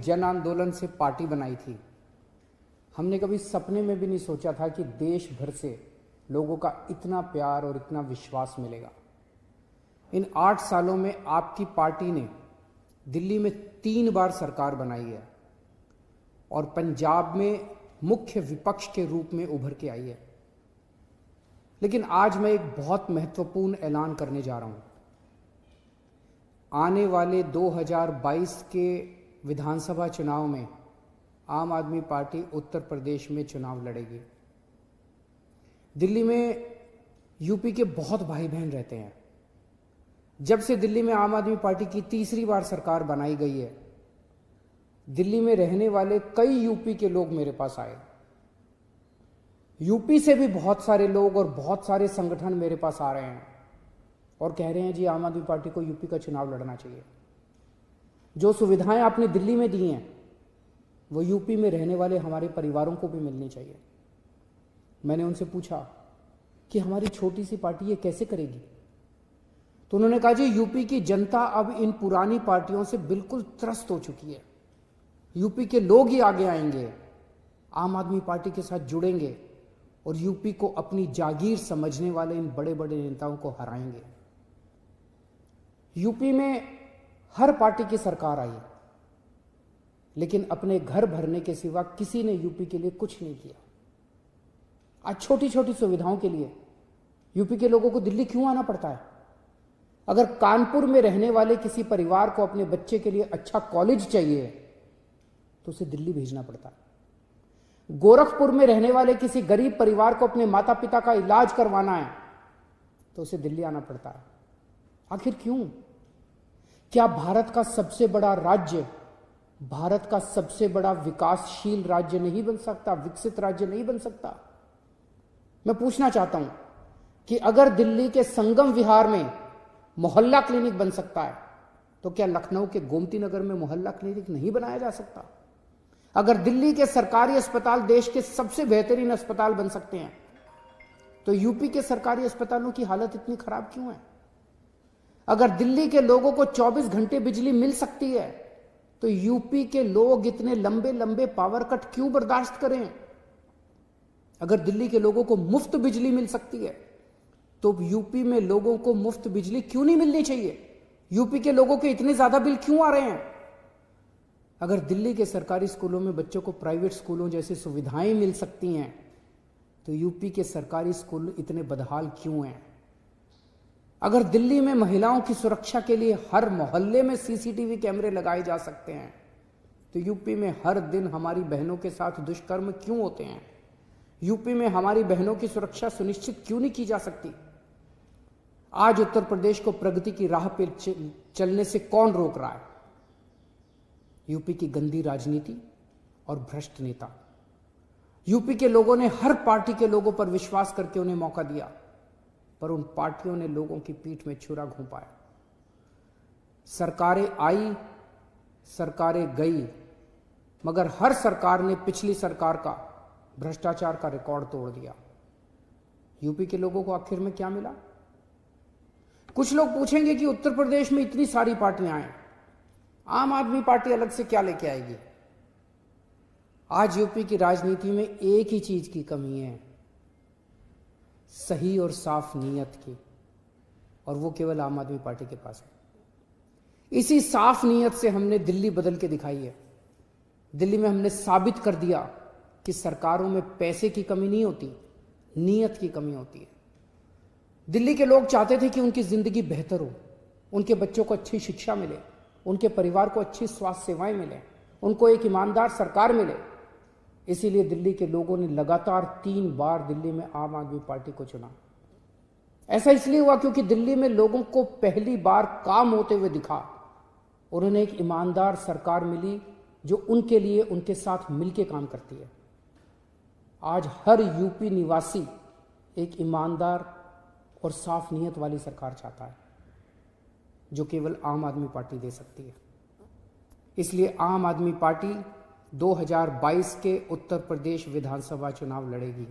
जन आंदोलन से पार्टी बनाई थी, हमने कभी सपने में भी नहीं सोचा था कि देश भर से लोगों का इतना प्यार और इतना विश्वास मिलेगा। इन 8 सालों में आपकी पार्टी ने दिल्ली में 3 बार सरकार बनाई है और पंजाब में मुख्य विपक्ष के रूप में उभर के आई है। लेकिन आज मैं एक बहुत महत्वपूर्ण ऐलान करने जा रहा हूं। आने वाले 2022 के विधानसभा चुनाव में आम आदमी पार्टी उत्तर प्रदेश में चुनाव लड़ेगी। दिल्ली में यूपी के बहुत भाई बहन रहते हैं। जब से दिल्ली में आम आदमी पार्टी की तीसरी बार सरकार बनाई गई है, दिल्ली में रहने वाले कई यूपी के लोग मेरे पास आए। यूपी से भी बहुत सारे लोग और बहुत सारे संगठन मेरे पास आ रहे हैं और कह रहे हैं जी आम आदमी पार्टी को यूपी का चुनाव लड़ना चाहिए। जो सुविधाएं आपने दिल्ली में दी हैं वो यूपी में रहने वाले हमारे परिवारों को भी मिलनी चाहिए। मैंने उनसे पूछा कि हमारी छोटी सी पार्टी ये कैसे करेगी, तो उन्होंने कहा जी यूपी की जनता अब इन पुरानी पार्टियों से बिल्कुल त्रस्त हो चुकी है। यूपी के लोग ही आगे आएंगे, आम आदमी पार्टी के साथ जुड़ेंगे और यूपी को अपनी जागीर समझने वाले इन बड़े बड़े नेताओं को हराएंगे। यूपी में हर पार्टी की सरकार आई, लेकिन अपने घर भरने के सिवा किसी ने यूपी के लिए कुछ नहीं किया। आज छोटी छोटी सुविधाओं के लिए यूपी के लोगों को दिल्ली क्यों आना पड़ता है? अगर कानपुर में रहने वाले किसी परिवार को अपने बच्चे के लिए अच्छा कॉलेज चाहिए तो उसे दिल्ली भेजना पड़ता है। गोरखपुर में रहने वाले किसी गरीब परिवार को अपने माता पिता का इलाज करवाना है तो उसे दिल्ली आना पड़ता है। आखिर क्यों? क्या भारत का सबसे बड़ा राज्य, भारत का सबसे बड़ा विकासशील राज्य नहीं बन सकता, विकसित राज्य नहीं बन सकता? मैं पूछना चाहता हूं कि अगर दिल्ली के संगम विहार में मोहल्ला क्लिनिक बन सकता है तो क्या लखनऊ के गोमती नगर में मोहल्ला क्लिनिक नहीं बनाया जा सकता? अगर दिल्ली के सरकारी अस्पताल देश के सबसे बेहतरीन अस्पताल बन सकते हैं तो यूपी के सरकारी अस्पतालों की हालत इतनी खराब क्यों है? अगर दिल्ली के लोगों को 24 घंटे बिजली मिल सकती है तो यूपी के लोग इतने लंबे लंबे पावर कट क्यों बर्दाश्त करें? अगर दिल्ली के लोगों को मुफ्त बिजली मिल सकती है तो यूपी में लोगों को मुफ्त बिजली क्यों नहीं मिलनी चाहिए? यूपी के लोगों के इतने ज्यादा बिल क्यों आ रहे हैं? अगर दिल्ली के सरकारी स्कूलों में बच्चों को प्राइवेट स्कूलों जैसी सुविधाएं मिल सकती हैं तो यूपी के सरकारी स्कूल इतने बदहाल क्यों हैं? अगर दिल्ली में महिलाओं की सुरक्षा के लिए हर मोहल्ले में सीसीटीवी कैमरे लगाए जा सकते हैं तो यूपी में हर दिन हमारी बहनों के साथ दुष्कर्म क्यों होते हैं? यूपी में हमारी बहनों की सुरक्षा सुनिश्चित क्यों नहीं की जा सकती? आज उत्तर प्रदेश को प्रगति की राह पर चलने से कौन रोक रहा है? यूपी की गंदी राजनीति और भ्रष्ट नेता। यूपी के लोगों ने हर पार्टी के लोगों पर विश्वास करके उन्हें मौका दिया, पर उन पार्टियों ने लोगों की पीठ में छुरा घोंपाया। सरकारें आई, सरकारें गई, मगर हर सरकार ने पिछली सरकार का भ्रष्टाचार का रिकॉर्ड तोड़ दिया। यूपी के लोगों को आखिर में क्या मिला? कुछ लोग पूछेंगे कि उत्तर प्रदेश में इतनी सारी पार्टियां हैं, आम आदमी पार्टी अलग से क्या लेके आएगी? आज यूपी की राजनीति में एक ही चीज की कमी है, सही और साफ नीयत की, और वो केवल आम आदमी पार्टी के पास है। इसी साफ नीयत से हमने दिल्ली बदल के दिखाई है। दिल्ली में हमने साबित कर दिया कि सरकारों में पैसे की कमी नहीं होती, नीयत की कमी होती है। दिल्ली के लोग चाहते थे कि उनकी जिंदगी बेहतर हो, उनके बच्चों को अच्छी शिक्षा मिले, उनके परिवार को अच्छी स्वास्थ्य सेवाएं मिले, उनको एक ईमानदार सरकार मिले। इसीलिए दिल्ली के लोगों ने लगातार 3 बार दिल्ली में आम आदमी पार्टी को चुना। ऐसा इसलिए हुआ क्योंकि दिल्ली में लोगों को पहली बार काम होते हुए दिखा और उन्हें एक ईमानदार सरकार मिली जो उनके लिए, उनके साथ मिलकर काम करती है। आज हर यूपी निवासी एक ईमानदार और साफ नीयत वाली सरकार चाहता है जो केवल आम आदमी पार्टी दे सकती है। इसलिए आम आदमी पार्टी 2022 के उत्तर प्रदेश विधानसभा चुनाव लड़ेगी।